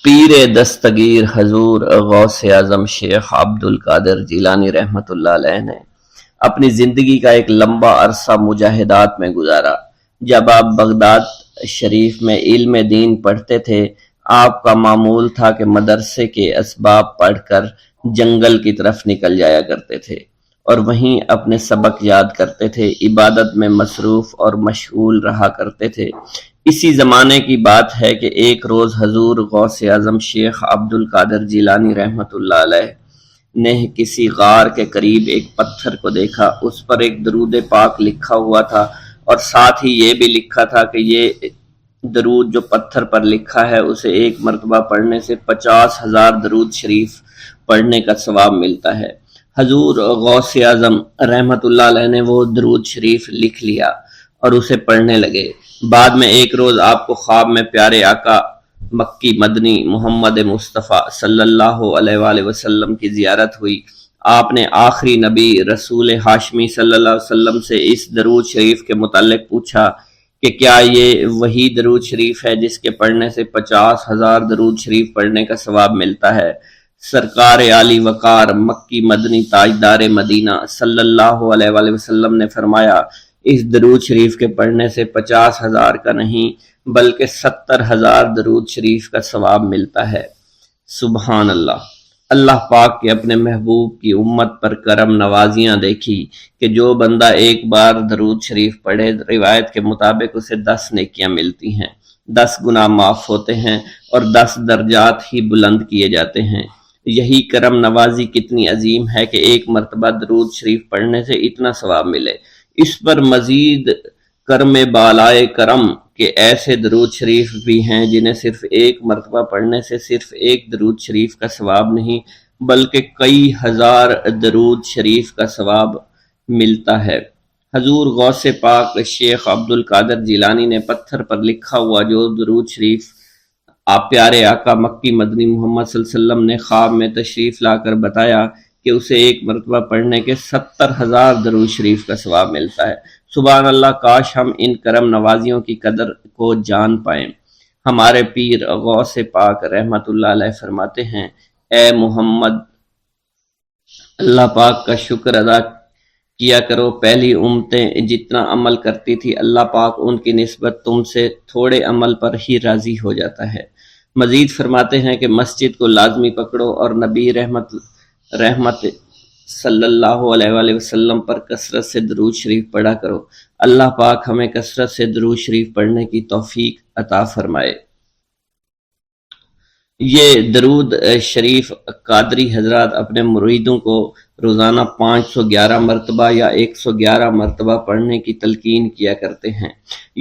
پیر دستگیر حضور غوث اعظم شیخ عبد القادر جیلانی رحمۃ اللہ علیہ نے اپنی زندگی کا ایک لمبا عرصہ مجاہدات میں گزارا۔ جب آپ بغداد شریف میں علم دین پڑھتے تھے، آپ کا معمول تھا کہ مدرسے کے اسباب پڑھ کر جنگل کی طرف نکل جایا کرتے تھے اور وہیں اپنے سبق یاد کرتے تھے، عبادت میں مصروف اور مشغول رہا کرتے تھے۔ اسی زمانے کی بات ہے کہ ایک روز حضور غوث اعظم شیخ عبد القادر جیلانی رحمۃ اللہ علیہ نے کسی غار کے قریب ایک پتھر کو دیکھا۔ اس پر ایک درود پاک لکھا ہوا تھا اور ساتھ ہی یہ بھی لکھا تھا کہ یہ درود جو پتھر پر لکھا ہے اسے ایک مرتبہ پڑھنے سے 50,000 درود شریف پڑھنے کا ثواب ملتا ہے۔ حضور غوث اعظم رحمۃ اللہ علیہ نے وہ درود شریف لکھ لیا اور اسے پڑھنے لگے۔ بعد میں ایک روز آپ کو خواب میں پیارے آقا مکی مدنی محمد مصطفیٰ صلی اللہ علیہ وآلہ وسلم کی زیارت ہوئی۔ آپ نے آخری نبی رسول ہاشمی صلی اللہ علیہ وسلم سے اس درود شریف کے متعلق پوچھا کہ کیا یہ وہی درود شریف ہے جس کے پڑھنے سے 50,000 درود شریف پڑھنے کا ثواب ملتا ہے؟ سرکار عالی وقار مکی مدنی تاجدار مدینہ صلی اللہ علیہ وآلہ وسلم نے فرمایا، اس درود شریف کے پڑھنے سے 50,000 کا نہیں بلکہ 70,000 درود شریف کا ثواب ملتا ہے۔ سبحان اللہ۔ اللہ پاک کے اپنے محبوب کی امت پر کرم نوازیاں دیکھی کہ جو بندہ ایک بار درود شریف پڑھے، روایت کے مطابق اسے 10 نیکیاں ملتی ہیں، 10 گناہ معاف ہوتے ہیں اور 10 درجات ہی بلند کیے جاتے ہیں۔ یہی کرم نوازی کتنی عظیم ہے کہ ایک مرتبہ درود شریف پڑھنے سے اتنا ثواب ملے۔ اس پر مزید کرم بالائے کرم کہ ایسے درود شریف بھی ہیں جنہیں صرف ایک مرتبہ پڑھنے سے صرف ایک درود شریف کا ثواب نہیں بلکہ کئی ہزار درود شریف کا ثواب ملتا ہے۔ حضور غوث پاک شیخ عبد القادر جیلانی نے پتھر پر لکھا ہوا جو درود شریف آپ پیارے آقا مکی مدنی محمد صلی اللہ علیہ وسلم نے خواب میں تشریف لا کر بتایا کہ اسے ایک مرتبہ پڑھنے کے 70,000 درود شریف کا ثواب ملتا ہے۔ سبحان اللہ، کاش ہم ان کرم نوازیوں کی قدر کو جان پائیں۔ ہمارے پیر غوث پاک رحمت اللہ علیہ فرماتے ہیں، اے محمد، اللہ پاک کا شکر ادا کیا کرو، پہلی امتیں جتنا عمل کرتی تھی اللہ پاک ان کی نسبت تم سے تھوڑے عمل پر ہی راضی ہو جاتا ہے۔ مزید فرماتے ہیں کہ مسجد کو لازمی پکڑو اور نبی رحمت صلی اللہ علیہ وآلہ وسلم پر کثرت سے درود شریف پڑھا کرو۔ اللہ پاک ہمیں کثرت سے درود شریف پڑھنے کی توفیق عطا فرمائے۔ یہ درود شریف قادری حضرات اپنے مریدوں کو روزانہ 511 مرتبہ یا 111 مرتبہ پڑھنے کی تلقین کیا کرتے ہیں۔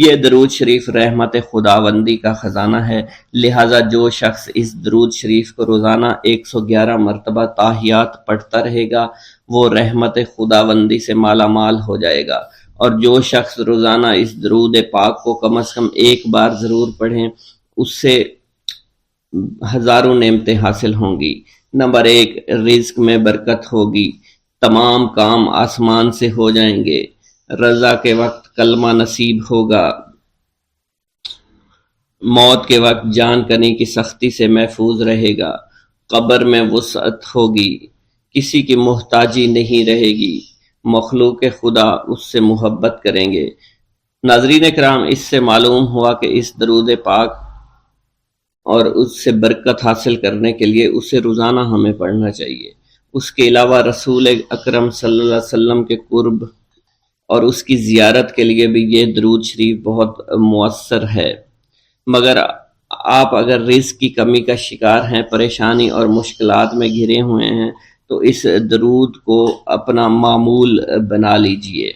یہ درود شریف رحمت خداوندی کا خزانہ ہے، لہٰذا جو شخص اس درود شریف کو روزانہ 111 مرتبہ تاحیات پڑھتا رہے گا وہ رحمت خداوندی سے مالا مال ہو جائے گا، اور جو شخص روزانہ اس درود پاک کو کم از کم ایک بار ضرور پڑھیں اس سے ہزاروں نعمتیں حاصل ہوں گی۔ نمبر 1، رزق میں برکت ہوگی، تمام کام آسمان سے ہو جائیں گے، رضا کے وقت کلمہ نصیب ہوگا، موت کے وقت جان کنی کی سختی سے محفوظ رہے گا، قبر میں وسعت ہوگی، کسی کی محتاجی نہیں رہے گی، مخلوق خدا اس سے محبت کریں گے۔ ناظرین کرام، اس سے معلوم ہوا کہ اس درود پاک اور اس سے برکت حاصل کرنے کے لیے اسے روزانہ ہمیں پڑھنا چاہیے۔ اس کے علاوہ رسول اکرم صلی اللہ علیہ وسلم کے قرب اور اس کی زیارت کے لیے بھی یہ درود شریف بہت مؤثر ہے۔ مگر آپ اگر رزق کی کمی کا شکار ہیں، پریشانی اور مشکلات میں گھرے ہوئے ہیں تو اس درود کو اپنا معمول بنا لیجئے۔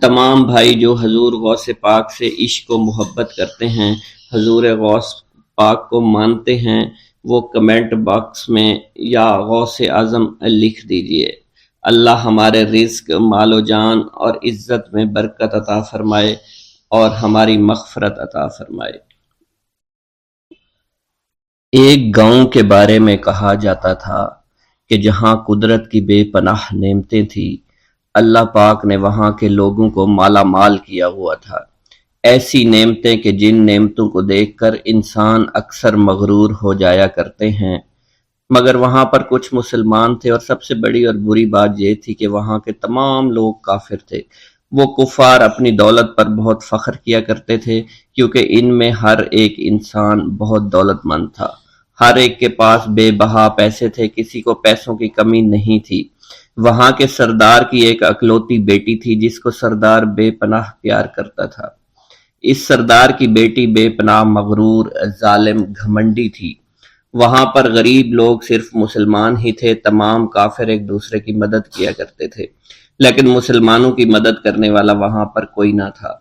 تمام بھائی جو حضور غوث پاک سے عشق و محبت کرتے ہیں، حضور غوث پاک کو مانتے ہیں، وہ کمنٹ باکس میں یا غوث اعظم لکھ دیجئے۔ اللہ ہمارے رزق، مال و جان اور عزت میں برکت عطا فرمائے اور ہماری مغفرت عطا فرمائے۔ ایک گاؤں کے بارے میں کہا جاتا تھا کہ جہاں قدرت کی بے پناہ نعمتیں تھیں، اللہ پاک نے وہاں کے لوگوں کو مالا مال کیا ہوا تھا۔ ایسی نعمتیں کہ جن نعمتوں کو دیکھ کر انسان اکثر مغرور ہو جایا کرتے ہیں، مگر وہاں پر کچھ مسلمان تھے، اور سب سے بڑی اور بری بات یہ تھی کہ وہاں کے تمام لوگ کافر تھے۔ وہ کفار اپنی دولت پر بہت فخر کیا کرتے تھے، کیونکہ ان میں ہر ایک انسان بہت دولت مند تھا، ہر ایک کے پاس بے بہا پیسے تھے، کسی کو پیسوں کی کمی نہیں تھی۔ وہاں کے سردار کی ایک اکلوتی بیٹی تھی جس کو سردار بے پناہ پیار کرتا تھا۔ اس سردار کی بیٹی بے پناہ مغرور، ظالم، گھمنڈی تھی۔ وہاں پر غریب لوگ صرف مسلمان ہی تھے، تمام کافر ایک دوسرے کی مدد کیا کرتے تھے، لیکن مسلمانوں کی مدد کرنے والا وہاں پر کوئی نہ تھا۔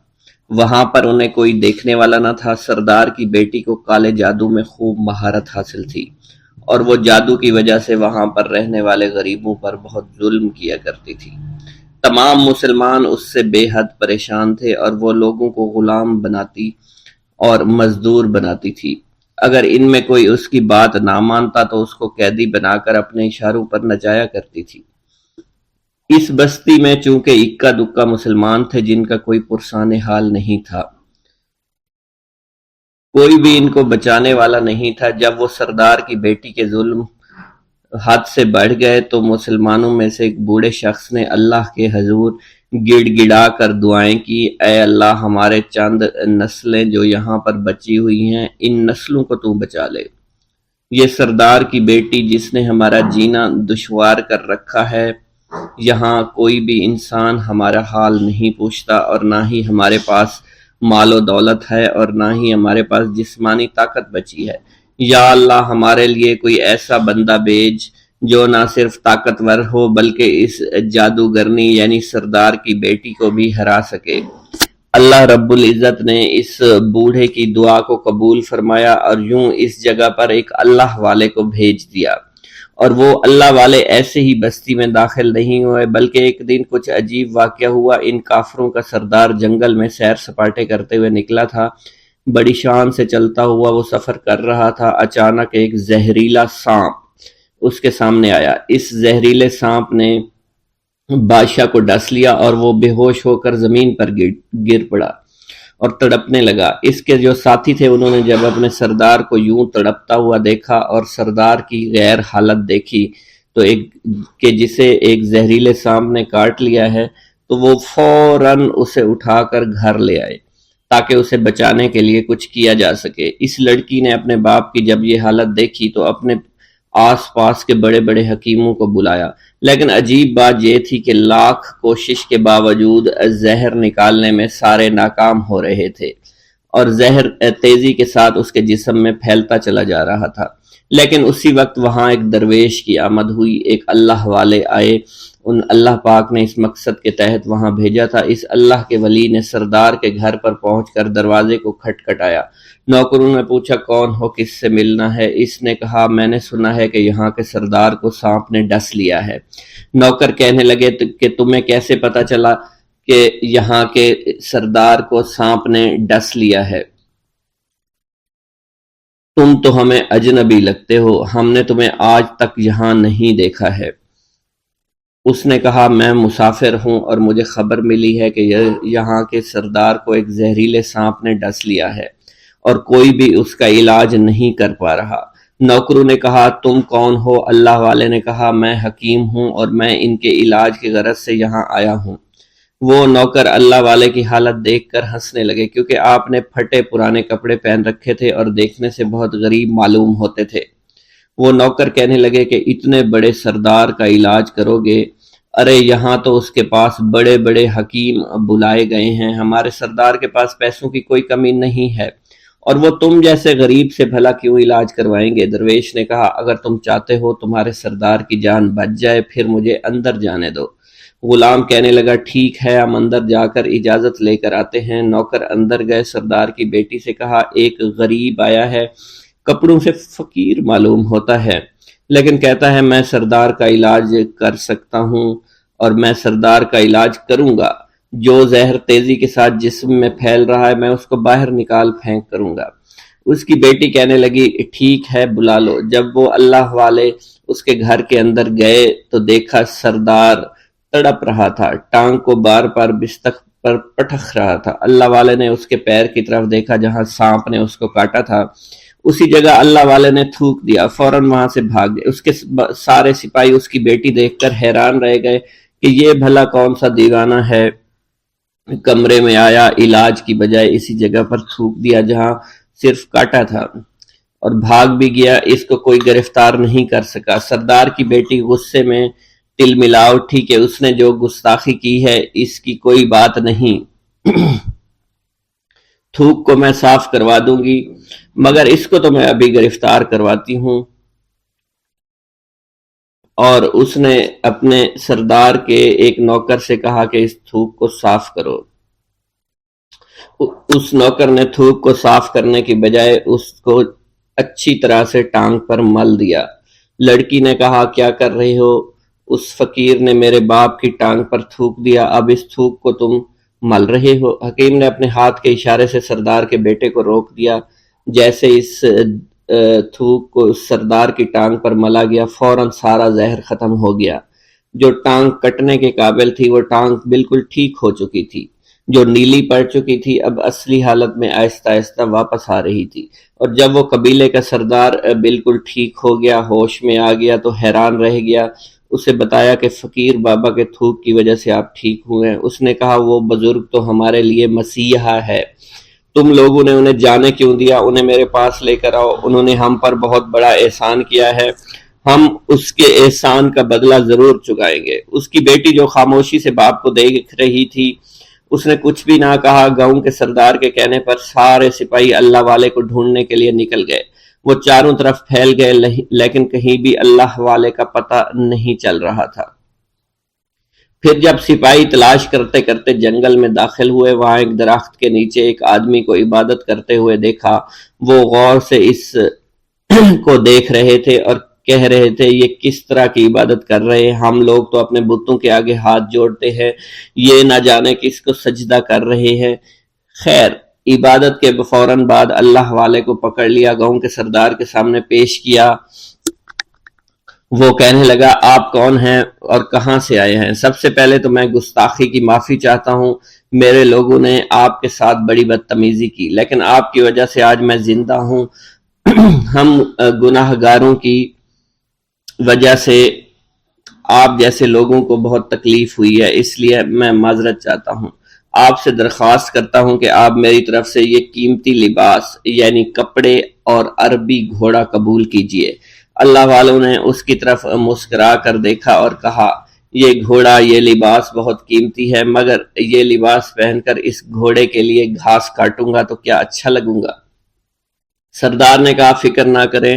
وہاں پر انہیں کوئی دیکھنے والا نہ تھا۔ سردار کی بیٹی کو کالے جادو میں خوب مہارت حاصل تھی، اور وہ جادو کی وجہ سے وہاں پر رہنے والے غریبوں پر بہت ظلم کیا کرتی تھی۔ تمام مسلمان اس سے بے حد پریشان تھے، اور وہ لوگوں کو غلام بناتی اور مزدور بناتی تھی۔ اگر ان میں کوئی اس کی بات نہ مانتا تو اس کو قیدی بنا کر اپنے اشاروں پر نچایا کرتی تھی۔ اس بستی میں چونکہ اکا دکا مسلمان تھے جن کا کوئی پرسان حال نہیں تھا، کوئی بھی ان کو بچانے والا نہیں تھا۔ جب وہ سردار کی بیٹی کے ظلم حد سے بڑھ گئے تو مسلمانوں میں سے ایک بوڑھے شخص نے اللہ کے حضور گڑ گڑا کر دعائیں کی، اے اللہ، ہمارے چند نسلیں جو یہاں پر بچی ہوئی ہیں، ان نسلوں کو تو بچا لے۔ یہ سردار کی بیٹی جس نے ہمارا جینا دشوار کر رکھا ہے، یہاں کوئی بھی انسان ہمارا حال نہیں پوچھتا، اور نہ ہی ہمارے پاس مال و دولت ہے، اور نہ ہی ہمارے پاس جسمانی طاقت بچی ہے۔ یا اللہ، ہمارے لیے کوئی ایسا بندہ بھیج جو نہ صرف طاقتور ہو بلکہ اس جادوگرنی یعنی سردار کی بیٹی کو بھی ہرا سکے۔ اللہ رب العزت نے اس بوڑھے کی دعا کو قبول فرمایا، اور یوں اس جگہ پر ایک اللہ والے کو بھیج دیا، اور وہ اللہ والے ایسے ہی بستی میں داخل نہیں ہوئے، بلکہ ایک دن کچھ عجیب واقعہ ہوا۔ ان کافروں کا سردار جنگل میں سیر سپاٹے کرتے ہوئے نکلا تھا، بڑی شان سے چلتا ہوا وہ سفر کر رہا تھا۔ اچانک ایک زہریلا سانپ اس کے سامنے آیا۔ اس زہریلے سانپ نے بادشاہ کو ڈس لیا، اور وہ بے ہوش ہو کر زمین پر گر پڑا اور تڑپنے لگا۔ اس کے جو ساتھی تھے انہوں نے جب اپنے سردار کو یوں تڑپتا ہوا دیکھا اور سردار کی غیر حالت دیکھی تو کہ جسے ایک زہریلے سانپ نے کاٹ لیا ہے، تو وہ فوراً اسے اٹھا کر گھر لے آئے تاکہ اسے بچانے کے لیے کچھ کیا جا سکے۔ اس لڑکی نے اپنے باپ کی جب یہ حالت دیکھی تو اپنے آس پاس کے بڑے بڑے حکیموں کو بلایا، لیکن عجیب بات یہ تھی کہ لاکھ کوشش کے باوجود زہر نکالنے میں سارے ناکام ہو رہے تھے، اور زہر تیزی کے ساتھ اس کے جسم میں پھیلتا چلا جا رہا تھا۔ لیکن اسی وقت وہاں ایک درویش کی آمد ہوئی، ایک اللہ والے آئے، ان اللہ پاک نے اس مقصد کے تحت وہاں بھیجا تھا۔ اس اللہ کے ولی نے سردار کے گھر پر پہنچ کر دروازے کو کھٹکھٹایا۔ نوکروں نے پوچھا، کون ہو، کس سے ملنا ہے؟ اس نے کہا، میں نے سنا ہے کہ یہاں کے سردار کو سانپ نے ڈس لیا ہے۔ نوکر کہنے لگے کہ تمہیں کیسے پتا چلا کہ یہاں کے سردار کو سانپ نے ڈس لیا ہے؟ تم تو ہمیں اجنبی لگتے ہو، ہم نے تمہیں آج تک یہاں نہیں دیکھا ہے۔ اس نے کہا، میں مسافر ہوں اور مجھے خبر ملی ہے کہ یہاں کے سردار کو ایک زہریلے سانپ نے ڈس لیا ہے، اور کوئی بھی اس کا علاج نہیں کر پا رہا۔ نوکروں نے کہا، تم کون ہو؟ اللہ والے نے کہا، میں حکیم ہوں اور میں ان کے علاج کی غرض سے یہاں آیا ہوں۔ وہ نوکر اللہ والے کی حالت دیکھ کر ہنسنے لگے، کیونکہ آپ نے پھٹے پرانے کپڑے پہن رکھے تھے اور دیکھنے سے بہت غریب معلوم ہوتے تھے۔ وہ نوکر کہنے لگے کہ اتنے بڑے سردار کا علاج کرو گے؟ ارے یہاں تو اس کے پاس بڑے بڑے حکیم بلائے گئے ہیں، ہمارے سردار کے پاس پیسوں کی کوئی کمی نہیں ہے، اور وہ تم جیسے غریب سے بھلا کیوں علاج کروائیں گے؟ درویش نے کہا، اگر تم چاہتے ہو تمہارے سردار کی جان بچ جائے پھر مجھے اندر جانے دو۔ غلام کہنے لگا، ٹھیک ہے، ہم اندر جا کر اجازت لے کر آتے ہیں۔ نوکر اندر گئے، سردار کی بیٹی سے کہا، ایک غریب آیا ہے، کپڑوں سے فقیر معلوم ہوتا ہے، لیکن کہتا ہے میں سردار کا علاج کر سکتا ہوں، اور میں سردار کا علاج کروں گا۔ جو زہر تیزی کے ساتھ جسم میں پھیل رہا ہے میں اس کو باہر نکال پھینک کروں گا۔ اس کی بیٹی کہنے لگی، ٹھیک ہے، بلا لو۔ جب وہ اللہ والے اس کے گھر کے اندر گئے تو دیکھا سردار تڑپ رہا تھا، ٹانگ کو بار بار پر پٹخ رہا تھا۔ اللہ والے نے اس کے پیر کی طرف دیکھا جہاں سانپ نے اس کو کاٹا تھا، اسی جگہ اللہ والے نے تھوک دیا، فوراً وہاں سے بھاگ گئے۔ اس کے سارے سپاہی اس کی بیٹی دیکھ کر حیران رہ گئے کہ یہ بھلا کون سا دیوانہ ہے، کمرے میں آیا، علاج کی بجائے اسی جگہ پر تھوک دیا جہاں صرف کاٹا تھا، اور بھاگ بھی گیا، اس کو کوئی گرفتار نہیں کر سکا۔ سردار کی بیٹی غصے میں تل ملا اٹھی کہ اس نے جو گستاخی کی ہے اس کی کوئی بات نہیں، تھوک کو میں صاف کروا دوں گی، مگر اس کو تو میں ابھی گرفتار کرواتی ہوں۔ اور اس نے اپنے سردار کے ایک نوکر سے کہا کہ اس تھوک کو صاف کرو۔ اس نوکر نے تھوک کو صاف کرنے کی بجائے اس کو اچھی طرح سے ٹانگ پر مل دیا۔ لڑکی نے کہا کیا کر رہے ہو؟ اس فقیر نے میرے باپ کی ٹانگ پر تھوک دیا، اب اس تھوک کو تم مل رہے ہو؟ حکیم نے اپنے ہاتھ کے اشارے سے سردار کے بیٹے کو روک دیا۔ جیسے اس تھوک کو سردار کی ٹانگ پر ملا گیا، فوراً سارا زہر ختم ہو گیا۔ جو ٹانگ کٹنے کے قابل تھی وہ ٹانگ بالکل ٹھیک ہو چکی تھی، جو نیلی پڑ چکی تھی اب اصلی حالت میں آہستہ آہستہ واپس آ رہی تھی۔ اور جب وہ قبیلے کا سردار بالکل ٹھیک ہو گیا، ہوش میں آ گیا، تو حیران رہ گیا۔ اسے بتایا کہ فقیر بابا کے تھوک کی وجہ سے آپ ٹھیک ہوئے ہیں۔ اس نے کہا وہ بزرگ تو ہمارے لیے مسیحا ہے، تم لوگوں نے انہیں جانے کیوں دیا؟ انہیں میرے پاس لے کر آؤ، انہوں نے ہم پر بہت بڑا احسان کیا ہے، ہم اس کے احسان کا بدلہ ضرور چکائیں گے۔ اس کی بیٹی جو خاموشی سے باپ کو دیکھ رہی تھی، اس نے کچھ بھی نہ کہا۔ گاؤں کے سردار کے کہنے پر سارے سپاہی اللہ والے کو ڈھونڈنے کے لیے نکل گئے۔ وہ چاروں طرف پھیل گئے، لیکن کہیں بھی اللہ والے کا پتہ نہیں چل رہا تھا۔ پھر جب سپاہی تلاش کرتے کرتے جنگل میں داخل ہوئے، وہاں ایک درخت کے نیچے ایک آدمی کو عبادت کرتے ہوئے دیکھا۔ وہ غور سے اس کو دیکھ رہے تھے اور کہہ رہے تھے یہ کس طرح کی عبادت کر رہے ہیں؟ ہم لوگ تو اپنے بتوں کے آگے ہاتھ جوڑتے ہیں، یہ نہ جانے کس کو سجدہ کر رہے ہیں۔ خیر، عبادت کے فوراً بعد اللہ والے کو پکڑ لیا، گاؤں کے سردار کے سامنے پیش کیا۔ وہ کہنے لگا آپ کون ہیں اور کہاں سے آئے ہیں؟ سب سے پہلے تو میں گستاخی کی معافی چاہتا ہوں، میرے لوگوں نے آپ کے ساتھ بڑی بدتمیزی کی، لیکن آپ کی وجہ سے آج میں زندہ ہوں۔ ہم گناہ گاروں کی وجہ سے آپ جیسے لوگوں کو بہت تکلیف ہوئی ہے، اس لیے میں معذرت چاہتا ہوں۔ آپ سے درخواست کرتا ہوں کہ آپ میری طرف سے یہ قیمتی لباس یعنی کپڑے اور عربی گھوڑا قبول کیجئے۔ اللہ والوں نے اس کی طرف مسکرا کر دیکھا اور کہا یہ گھوڑا، یہ لباس بہت قیمتی ہے، مگر یہ لباس پہن کر اس گھوڑے کے لیے گھاس کاٹوں گا تو کیا اچھا لگوں گا؟ سردار نے کہا فکر نہ کریں،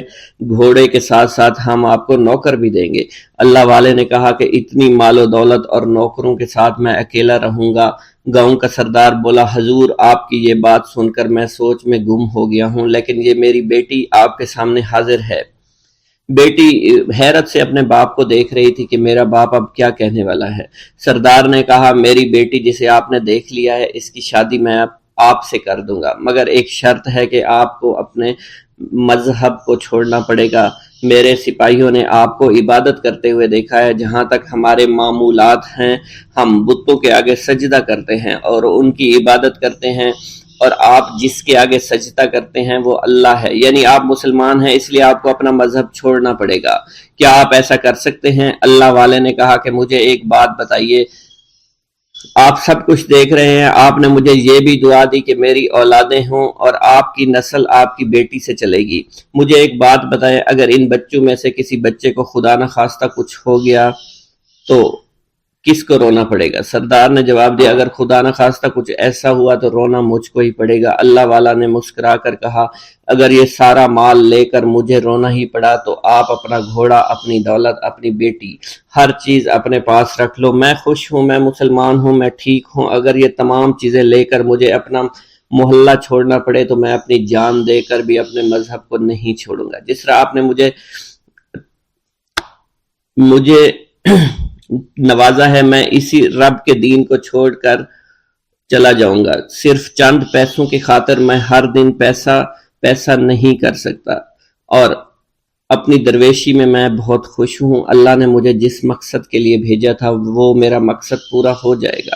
گھوڑے کے ساتھ ساتھ ہم آپ کو نوکر بھی دیں گے۔ اللہ والے نے کہا کہ اتنی مال و دولت اور نوکروں کے ساتھ میں اکیلا رہوں گا؟ گاؤں کا سردار بولا حضور آپ کی یہ بات سن کر میں سوچ میں گم ہو گیا ہوں، لیکن یہ میری بیٹی آپ کے سامنے حاضر ہے۔ بیٹی حیرت سے اپنے باپ کو دیکھ رہی تھی کہ میرا باپ اب کیا کہنے والا ہے۔ سردار نے کہا میری بیٹی جسے آپ نے دیکھ لیا ہے، اس کی شادی میں آپ سے کر دوں گا، مگر ایک شرط ہے کہ آپ کو اپنے مذہب کو چھوڑنا پڑے گا۔ میرے سپاہیوں نے آپ کو عبادت کرتے ہوئے دیکھا ہے، جہاں تک ہمارے معمولات ہیں ہم بتوں کے آگے سجدہ کرتے ہیں اور ان کی عبادت کرتے ہیں، اور آپ جس کے آگے سجدہ کرتے ہیں وہ اللہ ہے، یعنی آپ مسلمان ہیں، اس لیے آپ کو اپنا مذہب چھوڑنا پڑے گا۔ کیا آپ ایسا کر سکتے ہیں؟ اللہ والے نے کہا کہ مجھے ایک بات بتائیے، آپ سب کچھ دیکھ رہے ہیں، آپ نے مجھے یہ بھی دعا دی کہ میری اولادیں ہوں اور آپ کی نسل آپ کی بیٹی سے چلے گی۔ مجھے ایک بات بتائیں، اگر ان بچوں میں سے کسی بچے کو خدا نخواستہ کچھ ہو گیا تو کس کو رونا پڑے گا؟ سردار نے جواب دیا اگر خدا نخواستہ کچھ ایسا ہوا تو رونا مجھ کو ہی پڑے گا۔ اللہ والا نے مسکرا کر کہا اگر یہ سارا مال لے کر مجھے رونا ہی پڑا تو آپ اپنا گھوڑا، اپنی دولت، اپنی بیٹی، ہر چیز اپنے پاس رکھ لو۔ میں خوش ہوں، میں مسلمان ہوں، میں ٹھیک ہوں۔ اگر یہ تمام چیزیں لے کر مجھے اپنا محلہ چھوڑنا پڑے تو میں اپنی جان دے کر بھی اپنے مذہب کو نہیں چھوڑوں گا۔ جس طرح آپ نے مجھے نوازا ہے، میں اسی رب کے دین کو چھوڑ کر چلا جاؤں گا۔ صرف چند پیسوں کی خاطر میں ہر دن پیسہ نہیں کر سکتا، اور اپنی درویشی میں بہت خوش ہوں۔ اللہ نے مجھے جس مقصد کے لیے بھیجا تھا وہ میرا مقصد پورا ہو جائے گا۔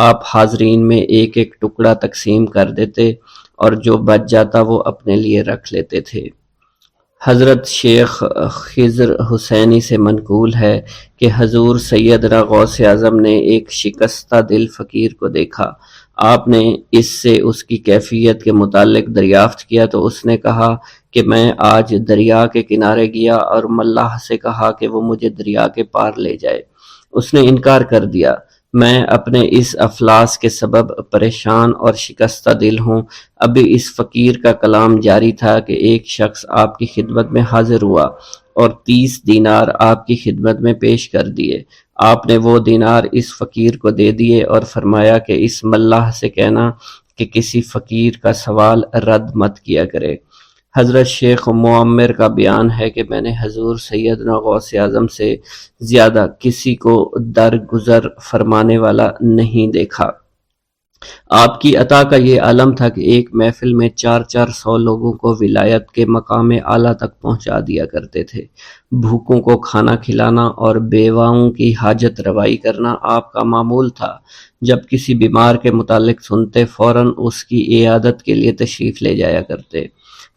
آپ حاضرین میں ایک ایک ٹکڑا تقسیم کر دیتے اور جو بچ جاتا وہ اپنے لیے رکھ لیتے تھے۔ حضرت شیخ خضر حسینی سے منقول ہے کہ حضور سیدنا غوث اعظم نے ایک شکستہ دل فقیر کو دیکھا۔ آپ نے اس سے اس کی کیفیت کے متعلق دریافت کیا تو اس نے کہا کہ میں آج دریا کے کنارے گیا اور ملاح سے کہا کہ وہ مجھے دریا کے پار لے جائے۔ اس نے انکار کر دیا۔ میں اپنے اس افلاس کے سبب پریشان اور شکستہ دل ہوں۔ ابھی اس فقیر کا کلام جاری تھا کہ ایک شخص آپ کی خدمت میں حاضر ہوا اور 30 دینار آپ کی خدمت میں پیش کر دیے۔ آپ نے وہ دینار اس فقیر کو دے دیے اور فرمایا کہ اس ملاح سے کہنا کہ کسی فقیر کا سوال رد مت کیا کرے۔ حضرت شیخ معمر کا بیان ہے کہ میں نے حضور سیدنا غوث اعظم سے زیادہ کسی کو درگزر فرمانے والا نہیں دیکھا۔ آپ کی عطا کا یہ عالم تھا کہ ایک محفل میں 400 لوگوں کو ولایت کے مقام اعلیٰ تک پہنچا دیا کرتے تھے۔ بھوکوں کو کھانا کھلانا اور بیواؤں کی حاجت روائی کرنا آپ کا معمول تھا۔ جب کسی بیمار کے متعلق سنتے فوراً اس کی عیادت کے لیے تشریف لے جایا کرتے۔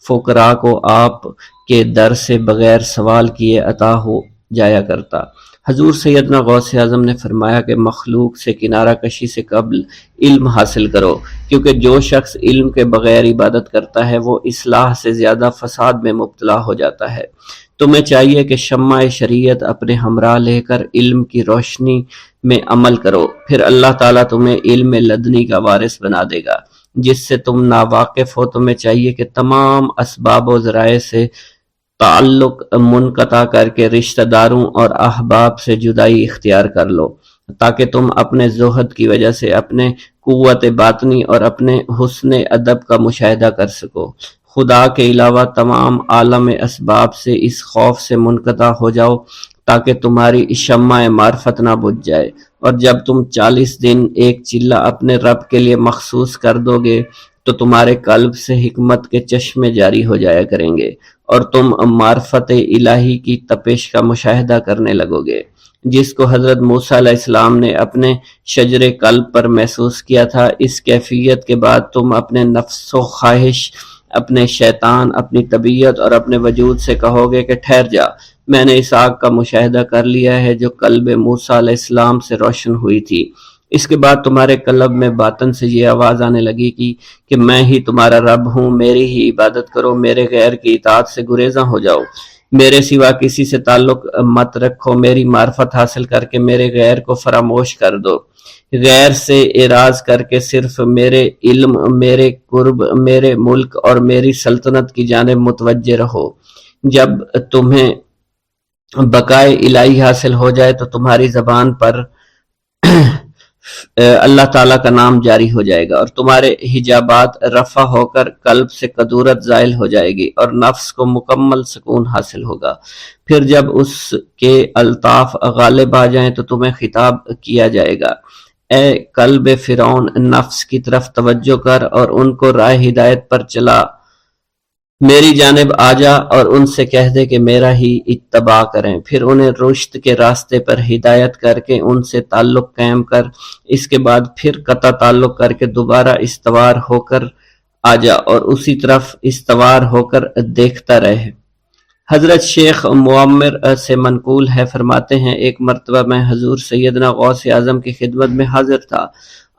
فقراء کو آپ کے در سے بغیر سوال کیے عطا ہو جایا کرتا۔ حضور سیدنا غوث اعظم نے فرمایا کہ مخلوق سے کنارہ کشی سے قبل علم حاصل کرو، کیونکہ جو شخص علم کے بغیر عبادت کرتا ہے وہ اصلاح سے زیادہ فساد میں مبتلا ہو جاتا ہے۔ تمہیں چاہیے کہ شمع شریعت اپنے ہمراہ لے کر علم کی روشنی میں عمل کرو، پھر اللہ تعالیٰ تمہیں علم لدنی کا وارث بنا دے گا۔ جس سے تم ناواقف ہو، تمہیں چاہیے کہ تمام اسباب و ذرائع سے تعلق منقطع کر کے رشتہ داروں اور احباب سے جدائی اختیار کر لو، تاکہ تم اپنے زہد کی وجہ سے اپنے قوت باطنی اور اپنے حسن ادب کا مشاہدہ کر سکو۔ خدا کے علاوہ تمام عالم اسباب سے اس خوف سے منقطع ہو جاؤ تاکہ تمہاری شمع معرفت نہ بجھ جائے، اور جب تم 40 دن ایک چلہ اپنے رب کے لیے مخصوص کر دو گے تو تمہارے قلب سے حکمت کے چشمے جاری ہو جایا کریں گے اور تم معرفت الہی کی تپش کا مشاہدہ کرنے لگو گے، جس کو حضرت موسیٰ علیہ السلام نے اپنے شجر قلب پر محسوس کیا تھا۔ اس کیفیت کے بعد تم اپنے نفس و خواہش، اپنے شیطان، اپنی طبیعت اور اپنے وجود سے کہو گے کہ ٹھہر جا، میں نے اس آگ کا مشاہدہ کر لیا ہے جو قلب موسیٰ علیہ السلام سے روشن ہوئی تھی۔ اس کے بعد تمہارے قلب میں باطن سے یہ آواز آنے لگی کہ میں ہی تمہارا رب ہوں، میری ہی عبادت کرو، میرے غیر کی اطاعت سے گریزاں ہو جاؤ، میرے سوا کسی سے تعلق مت رکھو، میری معرفت حاصل کر کے میرے غیر کو فراموش کر دو، غیر سے اعراض کر کے صرف میرے علم، میرے قرب، میرے ملک اور میری سلطنت کی جانب متوجہ رہو۔ جب تمہیں بقائے الہی حاصل ہو جائے تو تمہاری زبان پر اللہ تعالیٰ کا نام جاری ہو جائے گا اور تمہارے حجابات رفع ہو کر قلب سے کدورت زائل ہو جائے گی اور نفس کو مکمل سکون حاصل ہوگا۔ پھر جب اس کے الطاف غالب آ جائیں تو تمہیں خطاب کیا جائے گا، اے قلب فرعون، نفس کی طرف توجہ کر اور ان کو راہ ہدایت پر چلا، میری جانب آ جا اور ان سے کہہ دے کہ میرا ہی اتباع کریں، پھر انہیں رشد کے راستے پر ہدایت کر کے ان سے تعلق قائم کر، اس کے بعد پھر قطع تعلق کر کے دوبارہ استوار ہو کر آ جا اور اسی طرف استوار ہو کر دیکھتا رہے۔ حضرت شیخ معمر سے منقول ہے، فرماتے ہیں ایک مرتبہ میں حضور سیدنا غوث اعظم کی خدمت میں حاضر تھا۔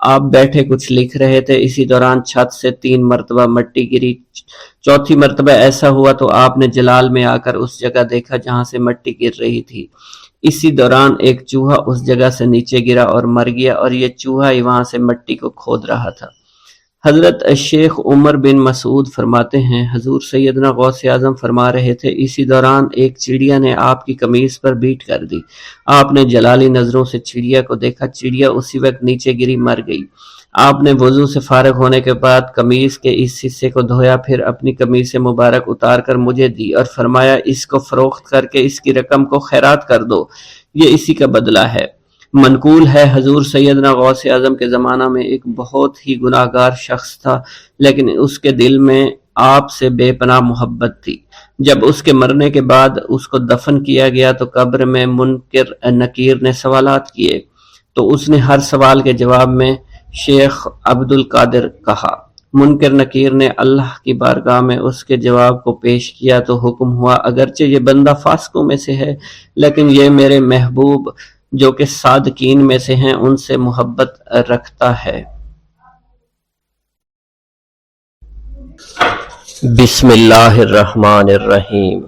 آپ بیٹھے کچھ لکھ رہے تھے، اسی دوران چھت سے 3 مرتبہ مٹی گری، چوتھی مرتبہ ایسا ہوا تو آپ نے جلال میں آ کر اس جگہ دیکھا جہاں سے مٹی گر رہی تھی۔ اسی دوران ایک چوہا اس جگہ سے نیچے گرا اور مر گیا اور یہ چوہا ہی وہاں سے مٹی کو کھود رہا تھا۔ حضرت شیخ عمر بن مسعود فرماتے ہیں حضور سیدنا غوث اعظم فرما رہے تھے، اسی دوران ایک چڑیا نے آپ کی قمیص پر بیٹ کر دی۔ آپ نے جلالی نظروں سے چڑیا کو دیکھا، چڑیا اسی وقت نیچے گری، مر گئی۔ آپ نے وضو سے فارغ ہونے کے بعد قمیص کے اس حصے کو دھویا، پھر اپنی قمیص مبارک اتار کر مجھے دی اور فرمایا اس کو فروخت کر کے اس کی رقم کو خیرات کر دو، یہ اسی کا بدلہ ہے۔ منقول ہے حضور سیدنا غوث اعظم کے زمانہ میں ایک بہت ہی گناہگار شخص تھا، لیکن اس کے دل میں آپ سے بے پناہ محبت تھی۔ جب اس کے مرنے کے بعد اس کو دفن کیا گیا تو قبر میں منکر نکیر نے سوالات کیے، تو اس نے ہر سوال کے جواب میں شیخ عبد القادر کہا۔ منکر نکیر نے اللہ کی بارگاہ میں اس کے جواب کو پیش کیا تو حکم ہوا، اگرچہ یہ بندہ فاسقوں میں سے ہے لیکن یہ میرے محبوب جو کہ صادقین میں سے ہیں ان سے محبت رکھتا ہے۔ بسم اللہ الرحمن الرحیم۔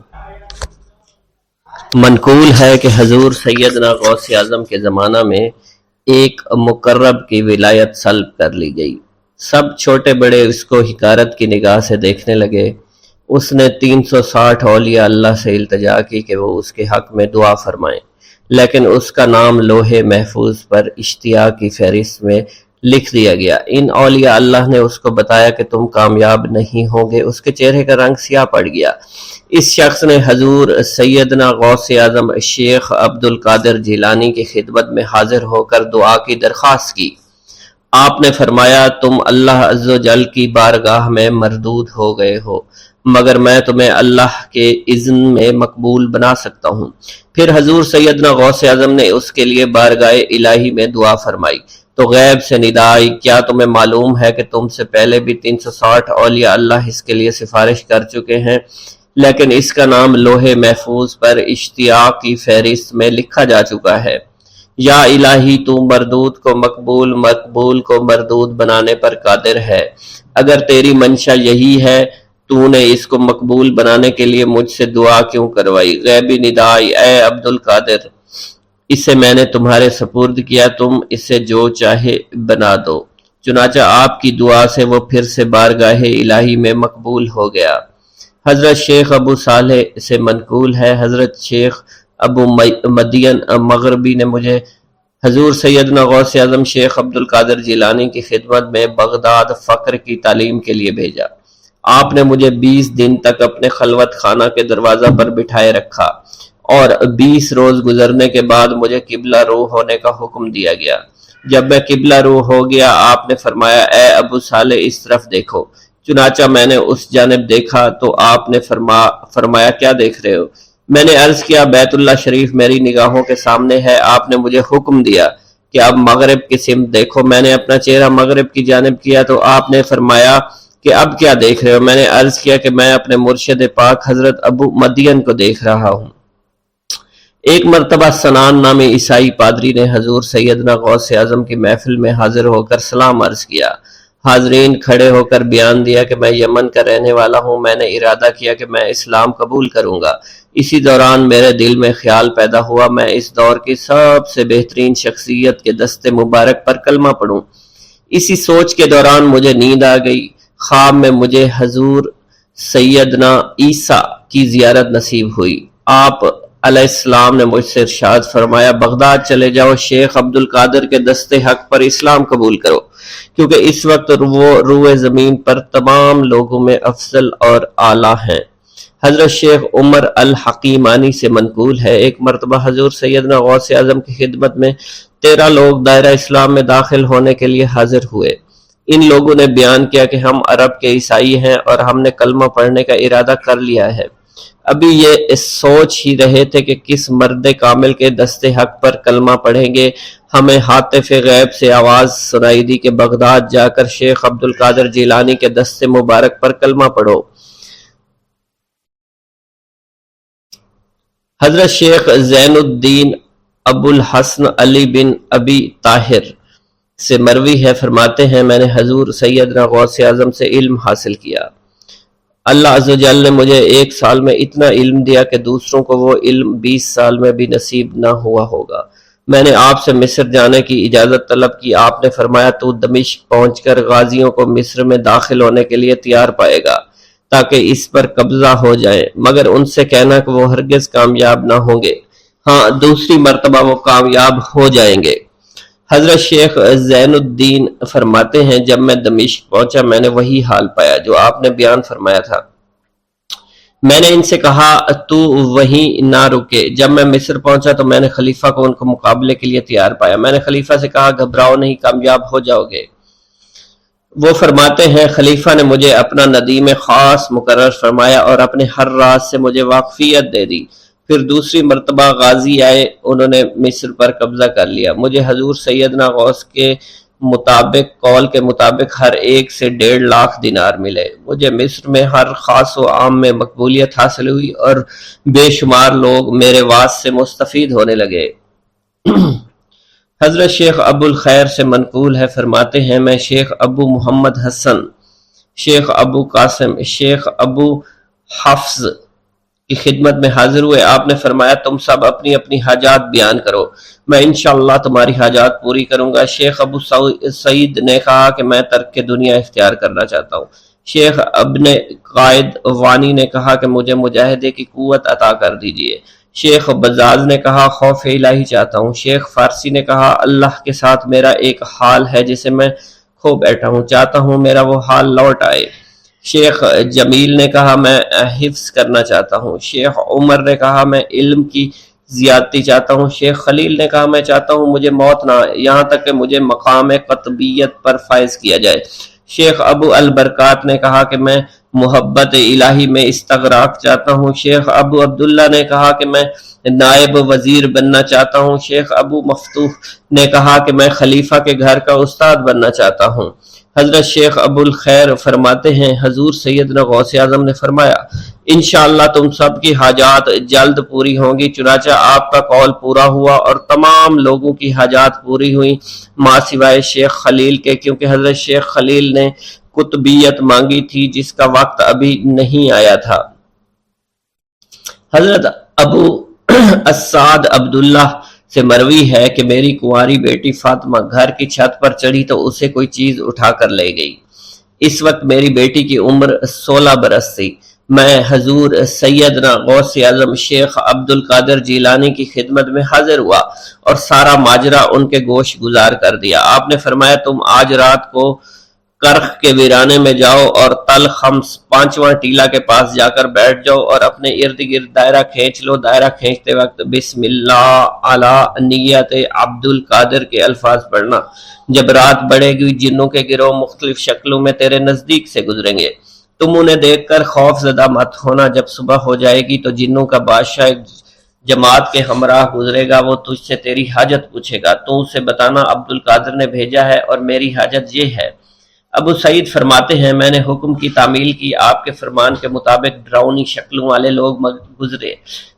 منقول ہے کہ حضور سیدنا غوث اعظم کے زمانہ میں ایک مقرب کی ولایت سلب کر لی گئی۔ سب چھوٹے بڑے اس کو حقارت کی نگاہ سے دیکھنے لگے۔ اس نے 360 اولیاء اللہ سے التجا کی کہ وہ اس کے حق میں دعا فرمائیں، لیکن اس کا نام لوح محفوظ پر اشتیاق کی فہرست میں لکھ دیا گیا۔ ان اولیاء اللہ نے اس کو بتایا کہ تم کامیاب نہیں ہوں گے۔ اس کے چہرے کا رنگ سیاہ پڑ گیا۔ اس شخص نے حضور سیدنا غوث اعظم شیخ عبد القادر جیلانی کی خدمت میں حاضر ہو کر دعا کی درخواست کی۔ آپ نے فرمایا، تم اللہ عز و جل کی بارگاہ میں مردود ہو گئے ہو، مگر میں تمہیں اللہ کے اذن میں مقبول بنا سکتا ہوں۔ پھر حضور سیدنا غوث اعظم نے اس کے لیے بارگاہ الہی میں دعا فرمائی تو غیب سے ندا آئی، کیا تمہیں معلوم ہے کہ تم سے پہلے بھی 360 اولیاء اللہ اس کے لیے سفارش کر چکے ہیں، لیکن اس کا نام لوح محفوظ پر اشتیاق کی فہرست میں لکھا جا چکا ہے۔ یا الہی، تو مردود کو مقبول، مقبول کو مردود بنانے پر قادر ہے۔ اگر تیری منشا یہی ہے، تو نے اس کو مقبول بنانے کے لیے مجھ سے دعا کیوں کروائی؟ غیبی ندا آئی، اے عبد القادر، اسے میں نے تمہارے سپرد کیا، تم اسے جو چاہے بنا دو۔ چنانچہ آپ کی دعا سے وہ پھر سے بارگاہ الہی میں مقبول ہو گیا۔ حضرت شیخ ابو صالح سے منقول ہے، حضرت شیخ ابو مدین مغربی نے مجھے حضور سیدنا غوث اعظم شیخ عبد القادر جیلانی کی خدمت میں بغداد فقر کی تعلیم کے لیے بھیجا۔ آپ نے مجھے 20 دن تک اپنے خلوت خانہ کے دروازہ پر بٹھائے رکھا اور 20 روز گزرنے کے بعد مجھے قبلہ رو ہونے کا حکم دیا گیا۔ جب میں قبلہ رو ہو گیا، آپ نے فرمایا، اے ابو صالح، اس طرف دیکھو۔ چنانچہ میں نے اس جانب دیکھا تو آپ نے فرمایا، کیا دیکھ رہے ہو؟ میں نے عرض کیا، بیت اللہ شریف میری نگاہوں کے سامنے ہے۔ آپ نے مجھے حکم دیا کہ اب مغرب کی سمت دیکھو۔ میں نے اپنا چہرہ مغرب کی جانب کیا تو آپ نے فرمایا کہ اب کیا دیکھ رہے ہو؟ میں نے عرض کیا کہ میں اپنے مرشد پاک حضرت ابو مدین کو دیکھ رہا ہوں۔ ایک مرتبہ سنان نامی عیسائی پادری نے حضور سیدنا غوث اعظم کی محفل میں حاضر ہو کر سلام عرض کیا۔ حاضرین کھڑے ہو کر بیان دیا کہ میں یمن کا رہنے والا ہوں۔ میں نے ارادہ کیا کہ میں اسلام قبول کروں گا۔ اسی دوران میرے دل میں خیال پیدا ہوا، میں اس دور کی سب سے بہترین شخصیت کے دست مبارک پر کلمہ پڑھوں۔ اسی سوچ کے دوران مجھے نیند آ گئی۔ خواب میں مجھے حضور سیدنا عیسیٰ کی زیارت نصیب ہوئی۔ آپ علیہ السلام نے مجھ سے ارشاد فرمایا، بغداد چلے جاؤ، شیخ عبد القادر کے دست حق پر اسلام قبول کرو، کیونکہ اس وقت وہ روئے زمین پر تمام لوگوں میں افضل اور اعلیٰ ہیں۔ حضرت شیخ عمر الحکیمانی سے منقول ہے، ایک مرتبہ حضور سیدنا غوث اعظم کی خدمت میں 13 لوگ دائرہ اسلام میں داخل ہونے کے لیے حاضر ہوئے۔ ان لوگوں نے بیان کیا کہ ہم عرب کے عیسائی ہیں اور ہم نے کلمہ پڑھنے کا ارادہ کر لیا ہے۔ ابھی یہ سوچ ہی رہے تھے کہ کس مرد کامل کے دست حق پر کلمہ پڑھیں گے۔ ہمیں ہاتف غیب سے آواز سنائی دی کہ بغداد جا کر شیخ عبد القادر جیلانی کے دست مبارک پر کلمہ پڑھو۔ حضرت شیخ زین الدین ابو الحسن علی بن ابی طاہر سے مروی ہے، فرماتے ہیں، میں نے حضور سیدنا غوث اعظم سے علم حاصل کیا۔ اللہ عز و جل نے مجھے 1 سال میں اتنا علم دیا کہ دوسروں کو وہ علم 20 سال میں بھی نصیب نہ ہوا ہوگا۔ میں نے آپ سے مصر جانے کی اجازت طلب کی۔ آپ نے فرمایا، تو دمشق پہنچ کر غازیوں کو مصر میں داخل ہونے کے لیے تیار پائے گا تاکہ اس پر قبضہ ہو جائے، مگر ان سے کہنا کہ وہ ہرگز کامیاب نہ ہوں گے۔ ہاں، دوسری مرتبہ وہ کامیاب ہو جائیں گے۔ حضرت شیخ زین الدین فرماتے ہیں، جب میں دمشق پہنچا میں نے وہی حال پایا جو آپ نے بیان فرمایا تھا۔ میں نے ان سے کہا، تو وہیں نہ رکے۔ جب میں مصر پہنچا تو میں نے خلیفہ کو ان کو مقابلے کے لیے تیار پایا۔ میں نے خلیفہ سے کہا، گھبراؤ نہیں، کامیاب ہو جاؤ گے۔ وہ فرماتے ہیں، خلیفہ نے مجھے اپنا ندیم خاص مقرر فرمایا اور اپنے ہر راز سے مجھے واقفیت دے دی۔ پھر دوسری مرتبہ غازی آئے، انہوں نے مصر پر قبضہ کر لیا۔ مجھے حضور سیدنا غوث کے مطابق قول کے مطابق ہر ایک سے 1.5 لاکھ دینار ملے۔ مجھے مصر میں ہر خاص و عام میں مقبولیت حاصل ہوئی اور بے شمار لوگ میرے وعظ سے مستفید ہونے لگے۔ حضرت شیخ ابو الخیر سے منقول ہے، فرماتے ہیں میں شیخ ابو محمد حسن، شیخ ابو قاسم، شیخ ابو حفظ کی خدمت میں حاضر ہوئے۔ آپ نے فرمایا تم سب اپنی اپنی حاجات بیان کرو، میں انشاءاللہ تمہاری حاجات پوری کروں گا۔ شیخ ابو سعید نے کہا کہ میں ترک دنیا اختیار کرنا چاہتا ہوں۔ شیخ ابن قائد وانی نے کہا کہ مجھے مجاہدے کی قوت عطا کر دیجئے۔ شیخ بزاز نے کہا خوف الہی چاہتا ہوں۔ شیخ فارسی نے کہا اللہ کے ساتھ میرا ایک حال ہے جسے میں کھو بیٹھا ہوں، چاہتا ہوں میرا وہ حال لوٹ آئے۔ شیخ جمیل نے کہا میں حفظ کرنا چاہتا ہوں۔ شیخ عمر نے کہا میں علم کی زیادتی چاہتا ہوں۔ شیخ خلیل نے کہا میں چاہتا ہوں مجھے موت نہ آئے، یہاں تک کہ مجھے مقام قطبیت پر فائز کیا جائے۔ شیخ ابو البرکات نے کہا کہ میں محبت الہی میں استغراق چاہتا ہوں۔ شیخ ابو عبداللہ نے کہا کہ میں نائب وزیر بننا چاہتا ہوں۔ شیخ ابو مفتوح نے کہا کہ میں خلیفہ کے گھر کا استاد بننا چاہتا ہوں۔ حضرت شیخ ابو الخیر فرماتے ہیں حضور سیدنا غوث اعظم نے فرمایا انشاءاللہ تم سب کی حاجات جلد پوری ہوں گی۔ چنانچہ آپ کا قول پورا ہوا اور تمام لوگوں کی حاجات پوری ہوئیں ماں سوائے شیخ خلیل کے، کیونکہ حضرت شیخ خلیل نے قطبیت مانگی تھی جس کا وقت ابھی نہیں آیا تھا۔ حضرت ابو السعد عبداللہ سے مروی ہے کہ میری کنواری بیٹی فاطمہ گھر کی چھت پر چڑھی تو اسے کوئی چیز اٹھا کر لے گئی۔ اس وقت میری بیٹی کی عمر 16 برس تھی۔ میں حضور سیدنا غوث اعظم شیخ عبد القادر جیلانی کی خدمت میں حاضر ہوا اور سارا ماجرا ان کے گوش گزار کر دیا۔ آپ نے فرمایا تم آج رات کو کرخ کے ویرانے میں جاؤ اور تل خمس 5واں ٹیلا کے پاس جا کر بیٹھ جاؤ اور اپنے ارد گرد دائرہ کھینچ لو۔ دائرہ کھینچتے وقت بسم اللہ علی نیت عبد القادر کے الفاظ پڑھنا۔ جب رات بڑھے گی جنوں کے گروہ مختلف شکلوں میں تیرے نزدیک سے گزریں گے، تم انہیں دیکھ کر خوف زدہ مت ہونا۔ جب صبح ہو جائے گی تو جنوں کا بادشاہ ایک جماعت کے ہمراہ گزرے گا، وہ تجھ سے تیری حاجت پوچھے گا، تو اسے بتانا عبد القادر نے بھیجا ہے اور میری حاجت یہ ہے۔ ابو سعید فرماتے ہیں میں نے حکم کی تعمیل کی، آپ کے فرمان کے مطابق ڈراؤنی شکلوں والے لوگ گزرے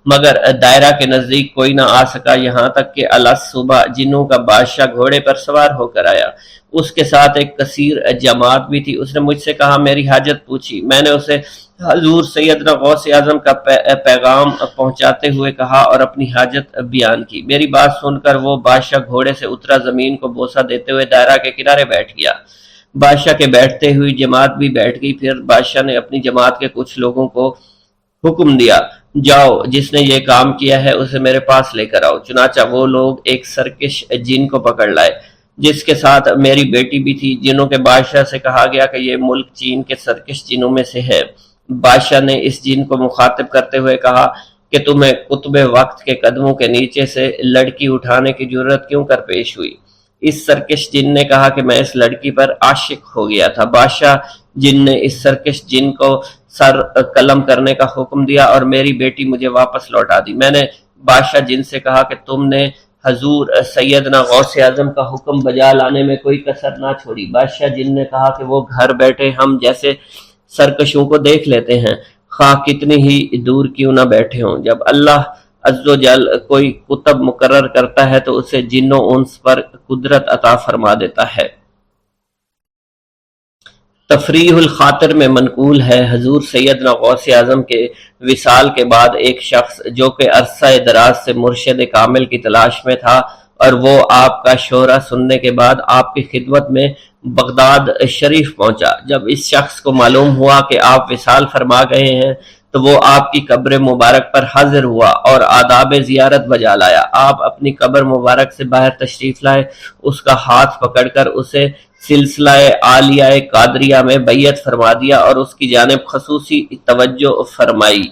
مگر دائرہ کے نزدیک کوئی نہ آ سکا، یہاں تک کہ صبح جنوں کا بادشاہ گھوڑے پر سوار ہو کر آیا، اس کے ساتھ ایک کثیر جماعت بھی تھی۔ اس نے مجھ سے کہا میری حاجت پوچھی، میں نے اسے حضور سیدنا غوث اعظم کا پیغام پہنچاتے ہوئے کہا اور اپنی حاجت بیان کی۔ میری بات سن کر وہ بادشاہ گھوڑے سے اترا، زمین کو بوسہ دیتے ہوئے دائرہ کے کنارے بیٹھ گیا۔ بادشاہ کے بیٹھتے ہوئی جماعت بھی بیٹھ گئی۔ پھر بادشاہ نے اپنی جماعت کے کچھ لوگوں کو حکم دیا جاؤ جس نے یہ کام کیا ہے اسے میرے پاس لے کر آؤ۔ چنانچہ وہ لوگ ایک سرکش جن کو پکڑ لائے جس کے ساتھ میری بیٹی بھی تھی۔ جنوں کے بادشاہ سے کہا گیا کہ یہ ملک چین کے سرکش جنوں میں سے ہے۔ بادشاہ نے اس جن کو مخاطب کرتے ہوئے کہا کہ تمہیں قطب وقت کے قدموں کے نیچے سے لڑکی اٹھانے کی جرت کیوں کر پیش ہوئی؟ اس سرکش جن نے کہا کہ میں اس لڑکی پر عاشق ہو گیا تھا۔ بادشاہ جن نے اس سرکش جن کو سر قلم کرنے کا حکم دیا اور میری بیٹی مجھے واپس لوٹا دی۔ میں نے بادشاہ جن سے کہا کہ تم نے حضور سیدنا غوث اعظم کا حکم بجا لانے میں کوئی کسر نہ چھوڑی۔ بادشاہ جن نے کہا کہ وہ گھر بیٹھے ہم جیسے سرکشوں کو دیکھ لیتے ہیں، خواہ کتنی ہی دور کیوں نہ بیٹھے ہوں۔ جب اللہ عز و جل کوئی قطب مقرر کرتا ہے تو اسے جن و انس پر قدرت عطا فرما دیتا ہے۔ تفریح الخاطر میں منقول ہے حضور سیدنا غوث اعظم کے وصال کے بعد ایک شخص جو کہ عرصہ دراز سے مرشد کامل کی تلاش میں تھا اور وہ آپ کا شورا سننے کے بعد آپ کی خدمت میں بغداد شریف پہنچا۔ جب اس شخص کو معلوم ہوا کہ آپ وصال فرما گئے ہیں تو وہ آپ کی قبر مبارک پر حاضر ہوا اور آداب زیارت بجا لایا۔ آپ اپنی قبر مبارک سے باہر تشریف لائے، اس کا ہاتھ پکڑ کر اسے سلسلہ عالیہ قادریہ میں بیعت فرما دیا اور اس کی جانب خصوصی توجہ فرمائی۔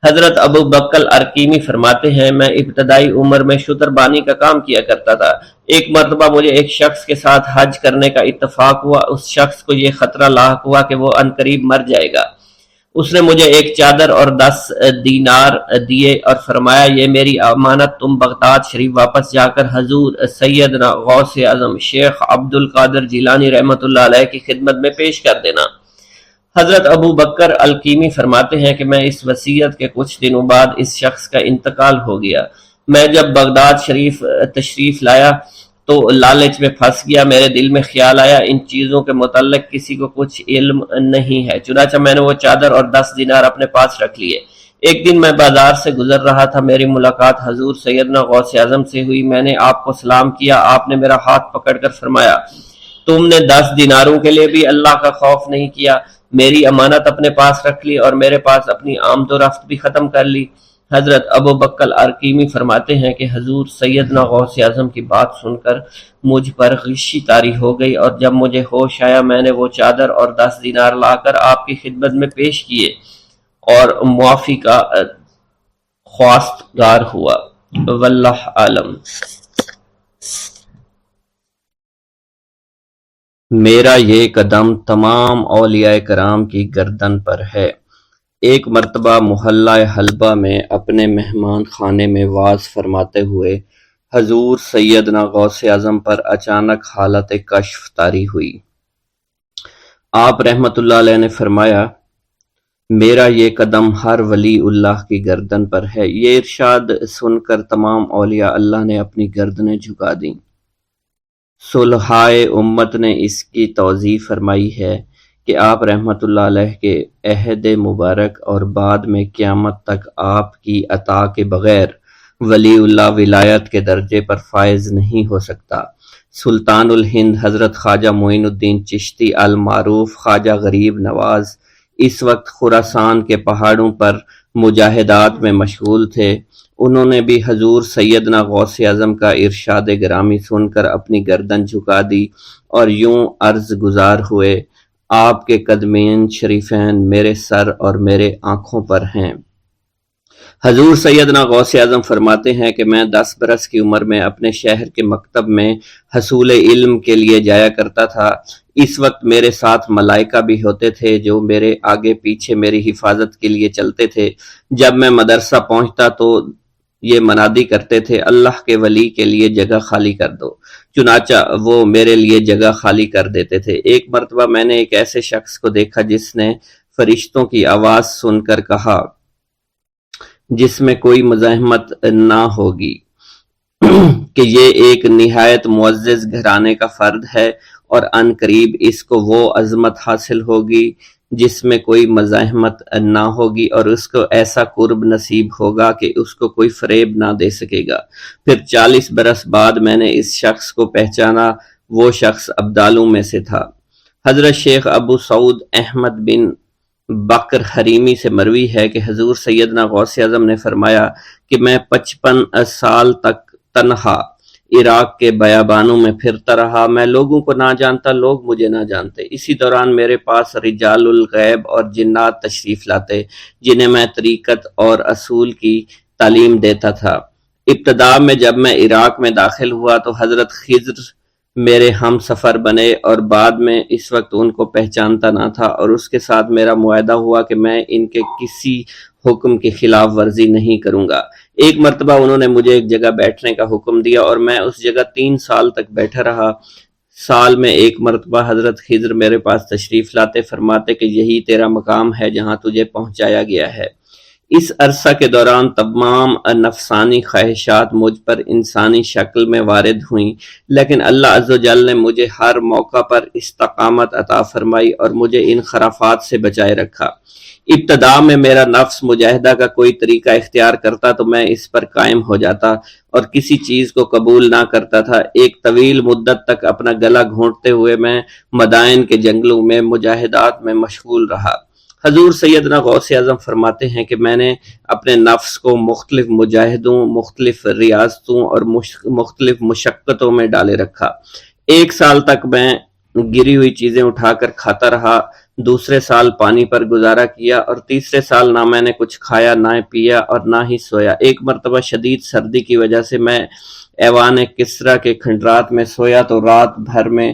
حضرت ابو بکر ارکیمی فرماتے ہیں میں ابتدائی عمر میں شتر بانی کا کام کیا کرتا تھا۔ ایک مرتبہ مجھے ایک شخص کے ساتھ حج کرنے کا اتفاق ہوا۔ اس شخص کو یہ خطرہ لاحق ہوا کہ وہ عنقریب مر جائے گا۔ اس نے مجھے ایک چادر اور 10 دینار دیے اور فرمایا یہ میری امانت تم بغداد شریف واپس جا کر حضور سیدنا غوث اعظم شیخ عبد القادر جیلانی رحمۃ اللہ علیہ کی خدمت میں پیش کر دینا۔ حضرت ابو بکر الکیمی فرماتے ہیں کہ میں اس وصیت کے کچھ دنوں بعد اس شخص کا انتقال ہو گیا۔ میں جب بغداد شریف تشریف لایا تو لالچ میں پھنس گیا۔ میرے دل میں خیال آیا ان چیزوں کے متعلق کسی کو کچھ علم نہیں ہے، چنانچہ میں نے وہ چادر اور 10 دینار اپنے پاس رکھ لیے۔ ایک دن میں بازار سے گزر رہا تھا، میری ملاقات حضور سیدنا غوث اعظم سے ہوئی۔ میں نے آپ کو سلام کیا، آپ نے میرا ہاتھ پکڑ کر فرمایا تم نے 10 دیناروں کے لیے بھی اللہ کا خوف نہیں کیا، میری امانت اپنے پاس رکھ لی اور میرے پاس اپنی آمد و رفت بھی ختم کر لی۔ حضرت ابو بکر ارکیمی فرماتے ہیں کہ حضور سیدنا غوث اعظم کی بات سن کر مجھ پر غشی طاری ہو گئی، اور جب مجھے ہوش آیا میں نے وہ چادر اور 10 دینار لا کر آپ کی خدمت میں پیش کیے اور معافی کا خواستگار ہوا۔ واللہ عالم۔ میرا یہ قدم تمام اولیاء کرام کی گردن پر ہے۔ ایک مرتبہ محلہ حلبہ میں اپنے مہمان خانے میں واز فرماتے ہوئے حضور سیدنا غوث اعظم پر اچانک حالت کشف طاری ہوئی۔ آپ رحمت اللہ علیہ نے فرمایا میرا یہ قدم ہر ولی اللہ کی گردن پر ہے۔ یہ ارشاد سن کر تمام اولیاء اللہ نے اپنی گردنیں جھکا دیں۔ صلحائے امت نے اس کی توضیح فرمائی ہے کہ آپ رحمت اللہ علیہ کے عہد مبارک اور بعد میں قیامت تک آپ کی عطا کے بغیر ولی اللہ ولایت کے درجے پر فائز نہیں ہو سکتا۔ سلطان الہند حضرت خواجہ معین الدین چشتی المعروف خواجہ غریب نواز اس وقت خراسان کے پہاڑوں پر مجاہدات میں مشغول تھے۔ انہوں نے بھی حضور سیدنا غوث اعظم کا ارشاد گرامی سن کر اپنی گردن جھکا دی اور یوں عرض گزار ہوئے آپ کے قدمین شریفین میرے سر اور میرے آنکھوں پر ہیں۔ حضور سیدنا غوث اعظم فرماتے ہیں کہ میں 10 برس کی عمر میں اپنے شہر کے مکتب میں حصول علم کے لیے جایا کرتا تھا۔ اس وقت میرے ساتھ ملائکہ بھی ہوتے تھے جو میرے آگے پیچھے میری حفاظت کے لیے چلتے تھے۔ جب میں مدرسہ پہنچتا تو یہ منادی کرتے تھے اللہ کے ولی کے لیے جگہ خالی کر دو، چنانچہ وہ میرے لیے جگہ خالی کر دیتے تھے۔ ایک مرتبہ میں نے ایک ایسے شخص کو دیکھا جس نے فرشتوں کی آواز سن کر کہا جس میں کوئی مزاحمت نہ ہوگی کہ یہ ایک نہایت معزز گھرانے کا فرد ہے اور عن قریب اس کو وہ عظمت حاصل ہوگی جس میں کوئی مزاحمت نہ ہوگی، اور اس کو ایسا قرب نصیب ہوگا کہ اس کو کوئی فریب نہ دے سکے گا۔ پھر 40 برس بعد میں نے اس شخص کو پہچانا، وہ شخص ابدالوں میں سے تھا۔ حضرت شیخ ابو سعود احمد بن بکر حریمی سے مروی ہے کہ حضور سیدنا غوث اعظم نے فرمایا کہ میں 55 سال تک تنہا عراق کے بیابانوں میں پھرتا رہا، میں لوگوں کو نہ جانتا، لوگ مجھے نہ جانتے۔ اسی دوران میرے پاس رجال الغیب اور جنات تشریف لاتے جنہیں میں طریقت اور اصول کی تعلیم دیتا تھا۔ ابتدا میں جب میں عراق میں داخل ہوا تو حضرت خضر میرے ہم سفر بنے اور بعد میں اس وقت ان کو پہچانتا نہ تھا، اور اس کے ساتھ میرا معاہدہ ہوا کہ میں ان کے کسی حکم کی خلاف ورزی نہیں کروں گا۔ ایک مرتبہ انہوں نے مجھے ایک جگہ بیٹھنے کا حکم دیا اور میں اس جگہ 3 سال تک بیٹھا رہا۔ سال میں ایک مرتبہ حضرت خضر میرے پاس تشریف لاتے، فرماتے کہ یہی تیرا مقام ہے جہاں تجھے پہنچایا گیا ہے۔ اس عرصہ کے دوران تمام نفسانی خواہشات مجھ پر انسانی شکل میں وارد ہوئیں، لیکن اللہ عز و جل نے مجھے ہر موقع پر استقامت عطا فرمائی اور مجھے ان خرافات سے بچائے رکھا۔ ابتدا میں میرا نفس مجاہدہ کا کوئی طریقہ اختیار کرتا تو میں اس پر قائم ہو جاتا اور کسی چیز کو قبول نہ کرتا تھا۔ ایک طویل مدت تک اپنا گلا گھونٹتے ہوئے میں مدائن کے جنگلوں میں مجاہدات میں مشغول رہا۔ حضور سیدنا غوث اعظم فرماتے ہیں کہ میں نے اپنے نفس کو مختلف مجاہدوں، مختلف ریاضتوں اور مختلف مشقتوں میں ڈالے رکھا۔ 1 سال تک میں گری ہوئی چیزیں اٹھا کر کھاتا رہا، دوسرے سال پانی پر گزارا کیا، اور تیسرے سال نہ میں نے کچھ کھایا، نہ پیا اور نہ ہی سویا۔ ایک مرتبہ شدید سردی کی وجہ سے میں ایوان کسریٰ کے کھنڈرات میں سویا تو رات بھر میں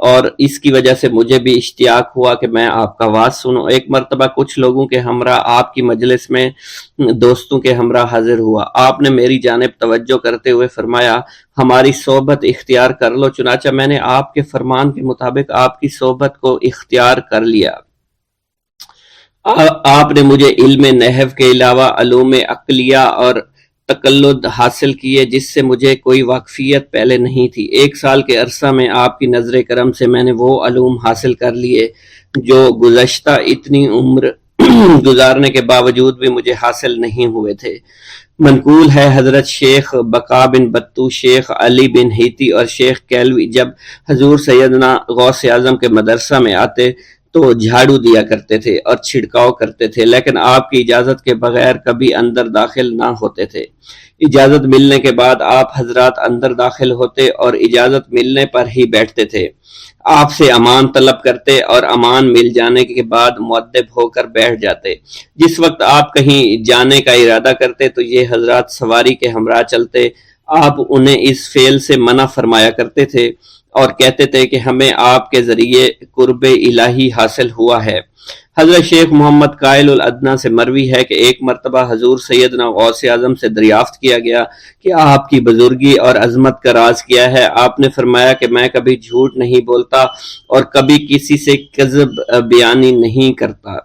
اور اس کی وجہ سے مجھے بھی اشتیاق ہوا کہ میں آپ کا واز سنوں۔ ایک مرتبہ کچھ لوگوں کے ہمراہ آپ کی مجلس میں دوستوں کے ہمراہ حاضر ہوا۔ آپ نے میری جانب توجہ کرتے ہوئے فرمایا ہماری صحبت اختیار کر لو، چنانچہ میں نے آپ کے فرمان کے مطابق آپ کی صحبت کو اختیار کر لیا۔ آپ نے مجھے علم نحو کے علاوہ علوم عقلیہ اور تقلد حاصل کیے جس سے مجھے کوئی واقفیت پہلے نہیں تھی۔ 1 سال کے عرصہ میں آپ کی نظر کرم سے میں نے وہ علوم حاصل کر لیے جو گزشتہ اتنی عمر گزارنے کے باوجود بھی مجھے حاصل نہیں ہوئے تھے۔ منقول ہے حضرت شیخ بقا بن بطو، شیخ علی بن ہیتی اور شیخ کیلوی جب حضور سیدنا غوث اعظم کے مدرسہ میں آتے تو جھاڑو دیا کرتے تھے اور چھڑکاؤ کرتے تھے، لیکن آپ کی اجازت کے بغیر کبھی اندر داخل نہ ہوتے تھے۔ اجازت ملنے کے بعد آپ حضرات اندر داخل ہوتے اور اجازت ملنے پر ہی بیٹھتے تھے۔ آپ سے امان طلب کرتے اور امان مل جانے کے بعد مؤدب ہو کر بیٹھ جاتے۔ جس وقت آپ کہیں جانے کا ارادہ کرتے تو یہ حضرات سواری کے ہمراہ چلتے۔ آپ انہیں اس فعل سے منع فرمایا کرتے تھے اور کہتے تھے کہ ہمیں آپ کے ذریعے قرب الہی حاصل ہوا ہے۔ حضرت شیخ محمد قائل الادنیٰ سے مروی ہے کہ ایک مرتبہ حضور سیدنا غوث اعظم سے دریافت کیا گیا کہ آپ کی بزرگی اور عظمت کا راز کیا ہے۔ آپ نے فرمایا کہ میں کبھی جھوٹ نہیں بولتا اور کبھی کسی سے کذب بیانی نہیں کرتا۔